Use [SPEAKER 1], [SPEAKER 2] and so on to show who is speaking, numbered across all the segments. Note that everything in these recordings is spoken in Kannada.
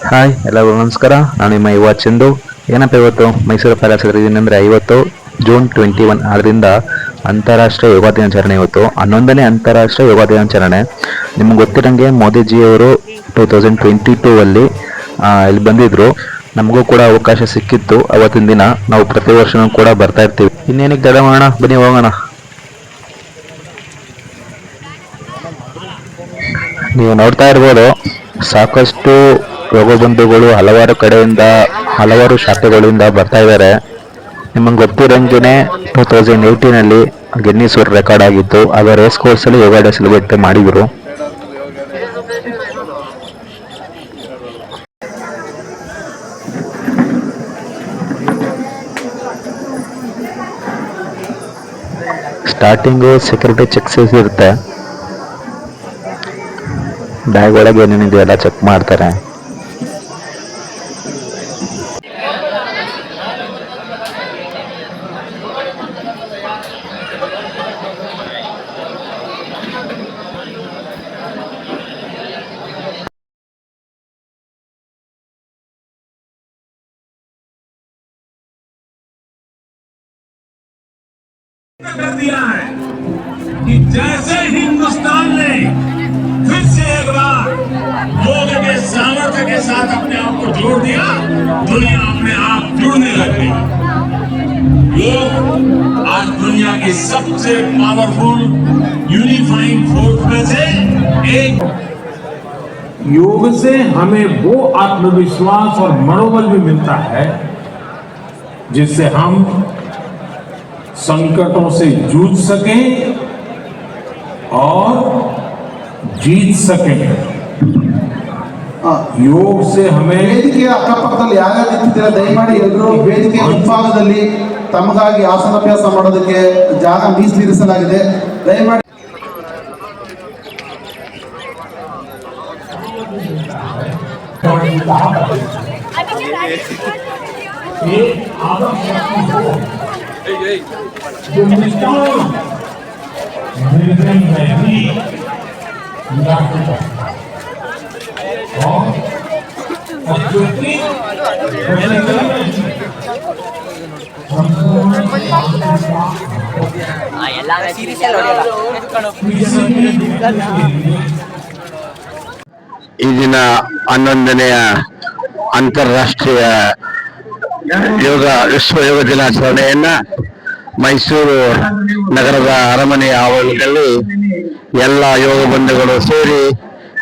[SPEAKER 1] ಹಾಯ್ ಎಲ್ಲರಿಗೂ ನಮಸ್ಕಾರ. ನಾನು ನಿಮ್ಮ ಯುವ ಚಂದು. ಏನಪ್ಪ ಇವತ್ತು ಮೈಸೂರು ಪ್ಯಾಲೇಸ್ ಇದ್ದೀನಿ ಅಂದರೆ ಇವತ್ತು ಜೂನ್ 21 ಆದ್ದರಿಂದ ಅಂತಾರಾಷ್ಟ್ರೀಯ ಯೋಗ ದಿನಾಚರಣೆ. ಇವತ್ತು 11ನೇ ಅಂತಾರಾಷ್ಟ್ರೀಯ ಯೋಗ ದಿನಾಚರಣೆ. ನಿಮ್ಗೆ ಗೊತ್ತಿರಂಗೆ ಮೋದಿಜಿಯವರು 2022 ಅಲ್ಲಿ ಇಲ್ಲಿ ಬಂದಿದ್ರು. ನಮಗೂ ಕೂಡ ಅವಕಾಶ ಸಿಕ್ಕಿತ್ತು ಅವತ್ತಿನ ದಿನ. ನಾವು ಪ್ರತಿ ವರ್ಷನೂ ಕೂಡ ಬರ್ತಾ ಇರ್ತೀವಿ. ಇನ್ನೇನಕ್ಕೆ ತಡ ಮಾಡೋಣ, ಬನ್ನಿ ಹೋಗೋಣ. ನೀವು ನೋಡ್ತಾ ಇರ್ಬೋದು, ಸಾಕಷ್ಟು ಯೋಗ ಬಂಧುಗಳು ಹಲವಾರು ಕಡೆಯಿಂದ ಹಲವಾರು ಶಾಖೆಗಳಿಂದ ಬರ್ತಾ ಇದ್ದಾರೆ. ನಿಮಗೆ ಗೊತ್ತಿರೋಂಗೆ 2018 ಗಿನ್ನಿಸ್ ವರ್ಲ್ಡ್ ರೆಕಾರ್ಡ್ ಆಗಿತ್ತು. ಆಗ ರೇಸ್ ಕೋರ್ಸಲ್ಲಿ ಯೋಗ ಡೇ ಸೆಲೆಬ್ರೇಟ್ ಮಾಡಿದ್ರು. ಸ್ಟಾರ್ಟಿಂಗು ಸೆಕ್ಯೂರಿಟಿ ಚೆಕ್ಸ್ ಇರುತ್ತೆ, ಬ್ಯಾಗ್ ಒಳಗೆ ಏನೇನಿದೆ ಎಲ್ಲ ಚೆಕ್ ಮಾಡ್ತಾರೆ.
[SPEAKER 2] कर दिया है कि जैसे हिंदुस्तान ने फिर से एक बार योग के सामर्थ्य के साथ अपने आप को जोड़ दिया, दुनिया अपने आप जुड़ने लग गई। योग आज दुनिया की सबसे पावरफुल यूनिफाइंग फोर्स में से एक। योग से हमें वो आत्मविश्वास और मनोबल भी मिलता है जिससे हम संकटों से जूझ सकें और जीत सकें। योग से हमें
[SPEAKER 3] ವೇದಿಕೆಯ ಅಕ್ಕಪಕ್ಕದಲ್ಲಿ ಯಾರ್ಯಾರು ನಿಂತಿದ್ದೀರಾ ದಯಮಾಡಿ ಎಲ್ಲರೂ ವೇದಿಕೆ ಮುಂಭಾಗದಲ್ಲಿ ತಮಗಾಗಿ ಆಸನಾಭ್ಯಾಸ ಮಾಡೋದಕ್ಕೆ ಜಾಗ ಮೀಸಲಿರಿಸಲಾಗಿದೆ. ದಯಮಾಡಿ
[SPEAKER 4] ಈ ದಿನ 11ನೇ ಅಂತಾರಾಷ್ಟ್ರೀಯ ವಿಶ್ವ ಯೋಗ ದಿನಾಚರಣೆಯನ್ನ ಮೈಸೂರು ನಗರದ ಅರಮನೆಯ ಆವರಣದಲ್ಲಿ ಎಲ್ಲ ಯೋಗ ಬಂಧುಗಳು ಸೇರಿ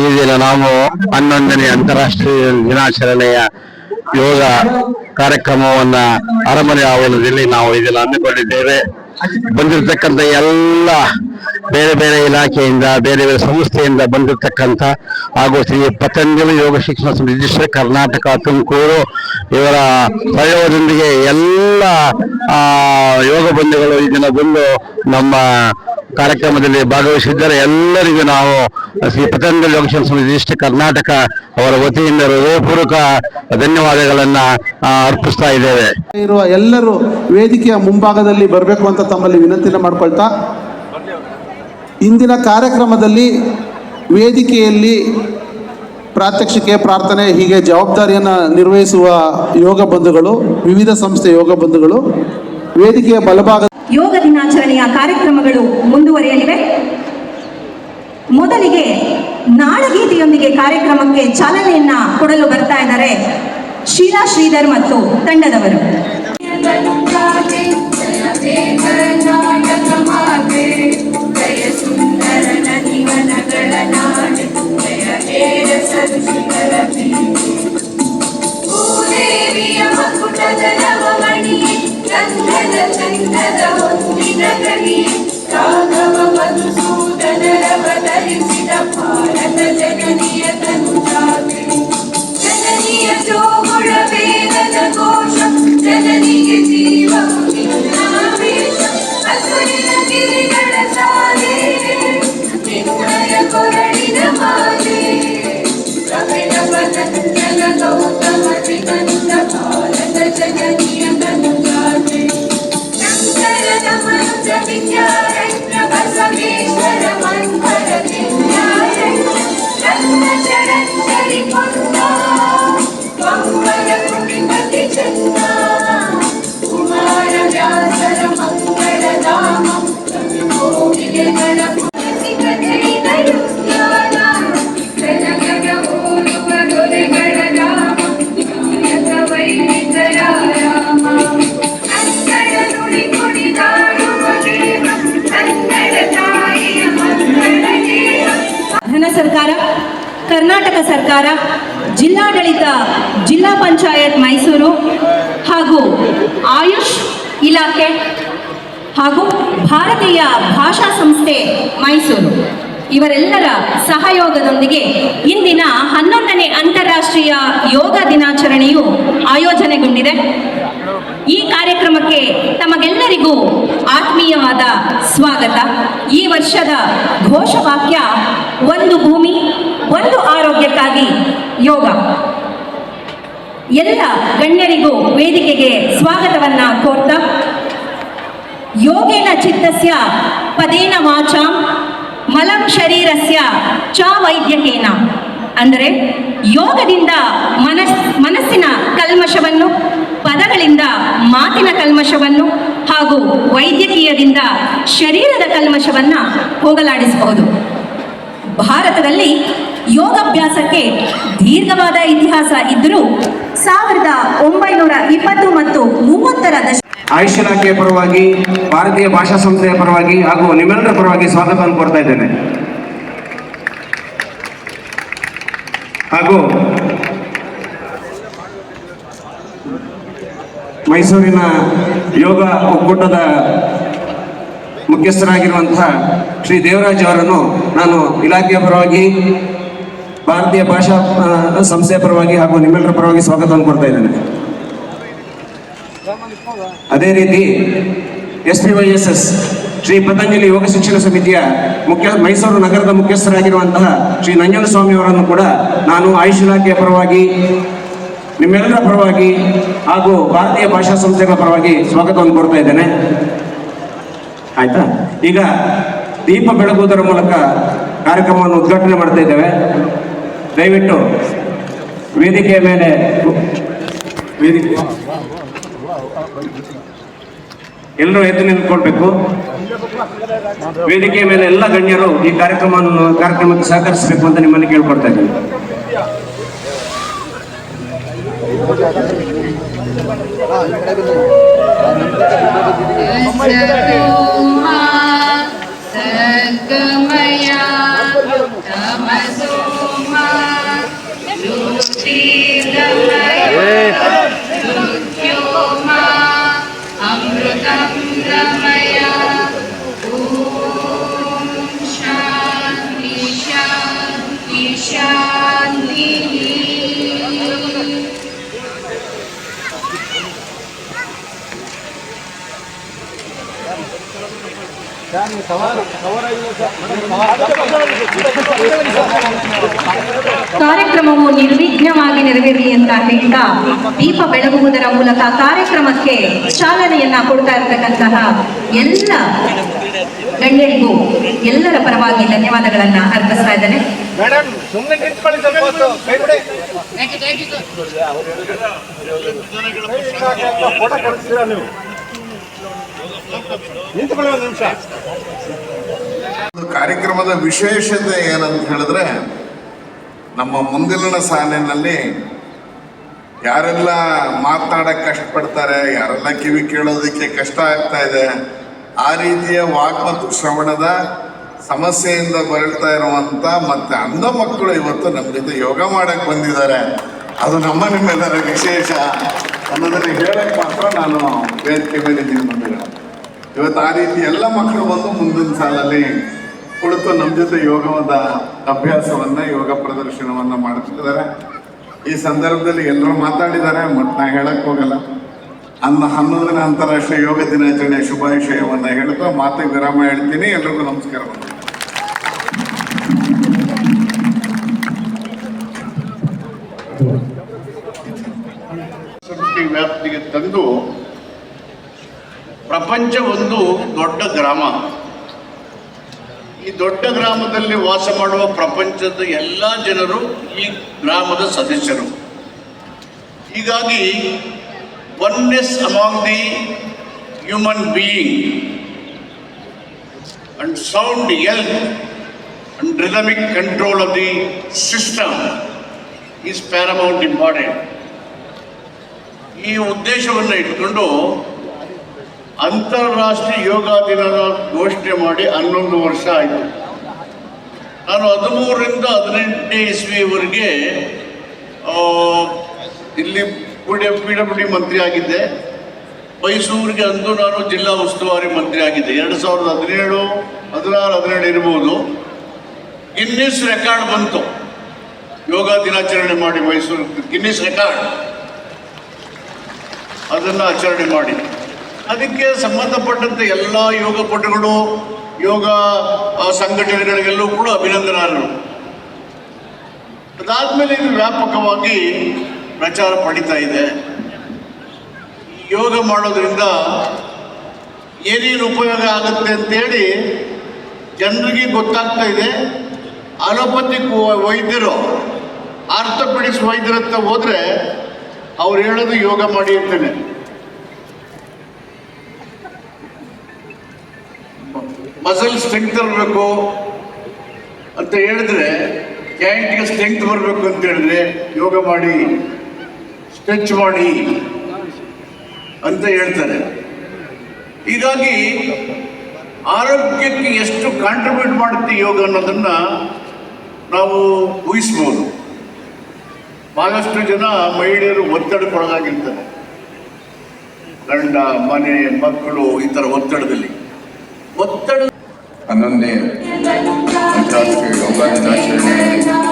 [SPEAKER 4] ಈ ದಿನ ನಾವು 11ನೇ ಅಂತಾರಾಷ್ಟ್ರೀಯ ದಿನಾಚರಣೆಯ ಯೋಗ ಕಾರ್ಯಕ್ರಮವನ್ನ ಅರಮನೆ ಆವರಣದಲ್ಲಿ ನಾವು ಇದನ್ನು ಹಮ್ಮಿಕೊಂಡಿದ್ದೇವೆ. ಬಂದಿರತಕ್ಕಂಥ ಎಲ್ಲ ಬೇರೆ ಬೇರೆ ಇಲಾಖೆಯಿಂದ ಬೇರೆ ಬೇರೆ ಸಂಸ್ಥೆಯಿಂದ ಬಂದಿರತಕ್ಕಂಥ ಹಾಗೂ ಶ್ರೀ ಪತಂಜಲಿ ಯೋಗ ಶಿಕ್ಷಣ ನಿರ್ದೇಶಕ ಕರ್ನಾಟಕ ತುಮಕೂರು ಇವರ ಸಹಯೋಗದೊಂದಿಗೆ ಎಲ್ಲ ಯೋಗ ಬಂಧುಗಳು ಈ ದಿನ ಬಂದು ನಮ್ಮ ಕಾರ್ಯಕ್ರಮದಲ್ಲಿ ಭಾಗವಹಿಸಿದ್ದಾರೆ. ಎಲ್ಲರಿಗೂ ನಾವು ಶ್ರೀ ಪತಂಜಲಿ ಯೋಗ ಶಿಕ್ಷಣ ನಿರ್ದೇಶಕ ಕರ್ನಾಟಕ ಅವರ ವತಿಯಿಂದ ಹೃದಯಪೂರ್ವಕ ಧನ್ಯವಾದಗಳನ್ನ ಅರ್ಪಿಸ್ತಾ ಇದ್ದೇವೆ.
[SPEAKER 3] ಇರುವ ಎಲ್ಲರೂ ವೇದಿಕೆಯ ಮುಂಭಾಗದಲ್ಲಿ ಬರಬೇಕು ಅಂತ ತಮ್ಮಲ್ಲಿ ವಿನಂತಿನ ಮಾಡ್ಕೊಳ್ತಾ, ಇಂದಿನ ಕಾರ್ಯಕ್ರಮದಲ್ಲಿ ವೇದಿಕೆಯಲ್ಲಿ ಪ್ರಾತ್ಯಕ್ಷಿಕೆ, ಪ್ರಾರ್ಥನೆ ಹೀಗೆ ಜವಾಬ್ದಾರಿಯನ್ನು ನಿರ್ವಹಿಸುವ ಯೋಗ ಬಂಧುಗಳು, ವಿವಿಧ ಸಂಸ್ಥೆ ಯೋಗ ಬಂಧುಗಳು ವೇದಿಕೆಯ ಬಲಭಾಗ
[SPEAKER 5] ಯೋಗ ದಿನಾಚರಣೆಯ ಕಾರ್ಯಕ್ರಮಗಳು ಮುಂದುವರಿಯಲಿವೆ. ಮೊದಲಿಗೆ ನಾಡಗೀತೆಯೊಂದಿಗೆ ಕಾರ್ಯಕ್ರಮಕ್ಕೆ ಚಾಲನೆಯನ್ನ ಕೊಡಲು ಬರ್ತಾ ಇದ್ದಾರೆ ಶೀಲಾ ಶ್ರೀಧರ್ ಮತ್ತು ತಂಡದವರು. ಜಿಲ್ಲಾಡಳಿತ, ಜಿಲ್ಲಾ ಪಂಚಾಯತ್ ಮೈಸೂರು ಹಾಗೂ ಆಯುಷ್ ಇಲಾಖೆ ಹಾಗೂ ಭಾರತೀಯ ಭಾಷಾ ಸಂಸ್ಥೆ ಮೈಸೂರು ಇವರೆಲ್ಲರ ಸಹಯೋಗದೊಂದಿಗೆ ಇಂದಿನ 11ನೇ ಅಂತಾರಾಷ್ಟ್ರೀಯ ಯೋಗ ದಿನಾಚರಣೆಯು ಆಯೋಜನೆಗೊಂಡಿದೆ. ಈ ಕಾರ್ಯಕ್ರಮಕ್ಕೆ ತಮಗೆಲ್ಲರಿಗೂ ಆತ್ಮೀಯವಾದ ಸ್ವಾಗತ. ಈ ವರ್ಷದ ಘೋಷವಾಕ್ಯ ಒಂದು ಭೂಮಿ ಒಂದು ಆರೋಗ್ಯಕ್ಕಾಗಿ ಯೋಗ. ಎಲ್ಲ ಗಣ್ಯರಿಗೂ ವೇದಿಕೆಗೆ ಸ್ವಾಗತವನ್ನ ಕೋರ್ತಾ, ಯೋಗೇನ ಚಿತ್ತಸ್ಯ ಪದೇನ ವಾಚಾಂ ಮಲಂ ಶರೀರಸ್ಯ ಚ ವೈದ್ಯಕೇನ, ಅಂದರೆ ಯೋಗದಿಂದ ಮನಸ್ಸಿನ ಕಲ್ಮಶವನ್ನು, ಪದಗಳಿಂದ ಮಾತಿನ ಕಲ್ಮಶವನ್ನು ಹಾಗೂ ವೈದ್ಯಕೀಯದಿಂದ ಶರೀರದ ಕಲ್ಮಶವನ್ನ ಹೋಗಲಾಡಿಸಬಹುದು. ಭಾರತದಲ್ಲಿ ಯೋಗಾಭ್ಯಾಸಕ್ಕೆ ದೀರ್ಘವಾದ ಇತಿಹಾಸ ಇದ್ದರೂ 1920 ಮತ್ತು 30ರ
[SPEAKER 6] ಆಯುಷ್ ಇಲಾಖೆಯ ಪರವಾಗಿ, ಭಾರತೀಯ ಭಾಷಾ ಸಂಸ್ಥೆಯ ಪರವಾಗಿ ಹಾಗೂ ನಿಮ್ಮೆಲ್ಲರ ಪರವಾಗಿ ಸ್ವಾಗತವನ್ನು ಕೋರ್ತಾ ಇದ್ದೇನೆ. ಹಾಗೂ ಮೈಸೂರಿನ ಯೋಗ ಒಕ್ಕೂಟದ ಮುಖ್ಯಸ್ಥರಾಗಿರುವಂತಹ ಶ್ರೀ ದೇವರಾಜ್ ಅವರನ್ನು ನಾನು ಇಲಾಖೆಯ ಪರವಾಗಿ, ಭಾರತೀಯ ಭಾಷಾ ಸಂಸ್ಥೆಯ ಪರವಾಗಿ ಹಾಗೂ ನಿಮ್ಮೆಲ್ಲರ ಪರವಾಗಿ ಸ್ವಾಗತವನ್ನು ಕೋರ್ತಾ ಇದ್ದೇನೆ. ಅದೇ ರೀತಿ SPYSS ಶ್ರೀ ಪತಂಜಲಿ ಯೋಗ ಶಿಕ್ಷಣ ಸಮಿತಿಯ ಮೈಸೂರು ನಗರದ ಮುಖ್ಯಸ್ಥರಾಗಿರುವಂತಹ ಶ್ರೀ ನಂಜನಸ್ವಾಮಿ ಅವರನ್ನು ಕೂಡ ನಾನು ಆಯುಷ್ ಇಲಾಖೆಯ ಪರವಾಗಿ, ನಿಮ್ಮೆಲ್ಲರ ಪರವಾಗಿ ಹಾಗೂ ಭಾರತೀಯ ಭಾಷಾ ಸಂಸ್ಥೆಗಳ ಪರವಾಗಿ ಸ್ವಾಗತವನ್ನು ಕೋರ್ತಾ ಇದ್ದೇನೆ. ಆಯ್ತಾ? ಈಗ ದೀಪ ಬೆಳಗುವುದರ ಮೂಲಕ ಕಾರ್ಯಕ್ರಮವನ್ನು ಉದ್ಘಾಟನೆ ಮಾಡ್ತಾ ಇದ್ದೇವೆ. ದಯವಿಟ್ಟು ವೇದಿಕೆಯ ಮೇಲೆ ಎಲ್ಲರೂ ಎದ್ದು ನಿಂತ್ಕೊಳ್ಬೇಕು. ವೇದಿಕೆಯ ಮೇಲೆ ಎಲ್ಲ ಗಣ್ಯರು ಈ ಕಾರ್ಯಕ್ರಮಕ್ಕೆ ಸಹಕರಿಸಬೇಕು ಅಂತ ನಿಮ್ಮನ್ನು ಕೇಳ್ಕೊಳ್ತಾ ಇದ್ದೀನಿ.
[SPEAKER 7] अमृतं रमय ॐ शान्ति शान्ति शान्तिः.
[SPEAKER 5] ಕಾರ್ಯಕ್ರಮವು ನಿರ್ವಿಘ್ನವಾಗಿ ನೆರವೇರಲಿ ಅಂತ ಹೇಳ್ತಾ, ದೀಪ ಬೆಳಗುವುದರ ಮೂಲಕ ಕಾರ್ಯಕ್ರಮಕ್ಕೆ ಚಾಲನೆಯನ್ನ ಕೊಡ್ತಾ ಇರತಕ್ಕಂತಹ ಎಲ್ಲ ಗಣ್ಯರಿಗೂ ಎಲ್ಲರ ಪರವಾಗಿ ಧನ್ಯವಾದಗಳನ್ನ ಅರ್ಪಿಸ್ತಾ ಇದ್ದೇನೆ.
[SPEAKER 8] ಕಾರ್ಯಕ್ರಮದ ವಿಶೇಷತೆ ಏನಂತ ಹೇಳಿದ್ರೆ, ನಮ್ಮ ಮುಂದಿನ ಸಾಲಿನಲ್ಲಿ ಯಾರೆಲ್ಲ ಮಾತನಾಡಕ್ಕೆ ಕಷ್ಟಪಡ್ತಾರೆ, ಯಾರೆಲ್ಲ ಕಿವಿ ಕೇಳೋದಕ್ಕೆ ಕಷ್ಟ ಆಗ್ತಾ ಇದೆ, ಆ ರೀತಿಯ ವಾಕ್ ಮತ್ತು ಶ್ರವಣದ ಸಮಸ್ಯೆಯಿಂದ ಬಳಲ್ತಾ ಇರುವಂಥ ಮತ್ತೆ ಅಂಧ ಮಕ್ಕಳು ಇವತ್ತು ನಮ್ಮ ಜೊತೆ ಯೋಗ ಮಾಡಕ್ಕೆ ಬಂದಿದ್ದಾರೆ. ಅದು ನಿಮ್ಮೆಲ್ಲರ ವಿಶೇಷ ಅನ್ನೋದನ್ನು ಹೇಳಕ್ಕೆ ಮಾತ್ರ ನಾನು ವೇದಿಕೆ ಮೇಲೆ ಬಂದಿದ್ದೇನೆ. ಇವತ್ತು ಆ ರೀತಿ ಎಲ್ಲ ಮಕ್ಕಳು ಬಂದು ಮುಂದಿನ ಸಾಲಲ್ಲಿ ಕುಳಿತು ನಮ್ಮ ಜೊತೆ ಯೋಗದ ಅಭ್ಯಾಸವನ್ನ, ಯೋಗ ಪ್ರದರ್ಶನವನ್ನ ಮಾಡ್ತಿದ್ದಾರೆ. ಈ ಸಂದರ್ಭದಲ್ಲಿ ಎಲ್ಲರೂ ಮಾತಾಡಿದ್ದಾರೆ, ಮತ್ತು ನಾ ಹೇಳಕ್ ಹೋಗಲ್ಲ. 11ನೇ ಅಂತಾರಾಷ್ಟ್ರೀಯ ಯೋಗ ದಿನಾಚರಣೆ ಶುಭಾಶಯವನ್ನ ಹೇಳ್ತಾ ಮಾತಿಗೆ ವಿರಾಮ ಹೇಳ್ತೀನಿ. ಎಲ್ರಿಗೂ ನಮಸ್ಕಾರ.
[SPEAKER 9] ವ್ಯಾಪ್ತಿಗೆ ತಂದು ಪ್ರಪಂಚ ಒಂದು ದೊಡ್ಡ ಗ್ರಾಮ. ಈ ದೊಡ್ಡ ಗ್ರಾಮದಲ್ಲಿ ವಾಸ ಮಾಡುವ ಪ್ರಪಂಚದ ಎಲ್ಲ ಜನರು ಈ ಗ್ರಾಮದ ಸದಸ್ಯರು. ಹೀಗಾಗಿ oneness among the human being and sound health and rhythmic control of the system is paramount important. ಈ ಉದ್ದೇಶವನ್ನು ಇಟ್ಕೊಂಡು ಅಂತಾರಾಷ್ಟ್ರೀಯ ಯೋಗ ದಿನದ ಘೋಷಣೆ ಮಾಡಿ 11 ವರ್ಷ ಆಯಿತು. ನಾನು 13ರಿಂದ 18 ಇಸ್ವಿವರೆಗೆ ಇಲ್ಲಿ PWD ಮಂತ್ರಿ ಆಗಿದ್ದೆ. ಮೈಸೂರಿಗೆ ಅಂದು ನಾನು ಜಿಲ್ಲಾ ಉಸ್ತುವಾರಿ ಮಂತ್ರಿ ಆಗಿದ್ದೆ. 2017, 16, 17 ಇರ್ಬೋದು. ಗಿನ್ನಿಸ್ ರೆಕಾರ್ಡ್ ಬಂತು, ಯೋಗ ದಿನಾಚರಣೆ ಮಾಡಿ ಮೈಸೂರು ಗಿನ್ನಿಸ್ ರೆಕಾರ್ಡ್ ಅದನ್ನು ಆಚರಣೆ ಮಾಡಿ. ಅದಕ್ಕೆ ಸಂಬಂಧಪಟ್ಟಂತೆ ಎಲ್ಲ ಯೋಗಪಟುಗಳು, ಯೋಗ ಸಂಘಟನೆಗಳಿಗೆಲ್ಲೂ ಕೂಡ ಅಭಿನಂದನಾರ್ಹರು. ಅದಾದಮೇಲೆ ಇದು ವ್ಯಾಪಕವಾಗಿ ಪ್ರಚಾರ ಪಡಿತಾ ಇದೆ. ಯೋಗ ಮಾಡೋದ್ರಿಂದ ಏನೇನು ಉಪಯೋಗ ಆಗುತ್ತೆ ಅಂತೇಳಿ ಜನರಿಗೆ ಗೊತ್ತಾಗ್ತಾ ಇದೆ. ಅಲೋಪತಿಕ್ ವೈದ್ಯರು, ಆರ್ಥೋಪೆಡಿಕ್ಸ್ ವೈದ್ಯರ ಹತ್ರ ಹೋದರೆ ಅವ್ರು ಹೇಳೋದು ಯೋಗ ಮಾಡಿ ಅಂತೇನೆ. ಮಸಲ್ ಸ್ಟ್ರೆಂತ್ ಬರಬೇಕು ಅಂತ ಹೇಳಿದ್ರೆ, ಜಾಯಿಂಟ್ಗೆ ಸ್ಟ್ರೆಂತ್ ಬರಬೇಕು ಅಂತ ಹೇಳಿದ್ರೆ ಯೋಗ ಮಾಡಿ, ಸ್ಟ್ರೆಚ್ ಮಾಡಿ ಅಂತ ಹೇಳ್ತಾರೆ. ಹೀಗಾಗಿ ಆರೋಗ್ಯಕ್ಕೆ ಎಷ್ಟು ಕಾಂಟ್ರಿಬ್ಯೂಟ್ ಮಾಡುತ್ತೆ ಯೋಗ ಅನ್ನೋದನ್ನು ನಾವು ಊಹಿಸ್ಬೋದು. ಬಹಳಷ್ಟು ಜನ ಮಹಿಳೆಯರು ಒತ್ತಡಕ್ಕೊಳಗಾಗಿರ್ತಾರೆ. ಗಂಡ, ಮನೆ, ಮಕ್ಕಳು ಈ ಥರ ಒತ್ತಡದಲ್ಲಿ
[SPEAKER 10] 11ನೇ ಅಂತಾರಾಷ್ಟ್ರೀಯ ಯೋಗ ದಿನಾಚರಣೆಯಲ್ಲಿ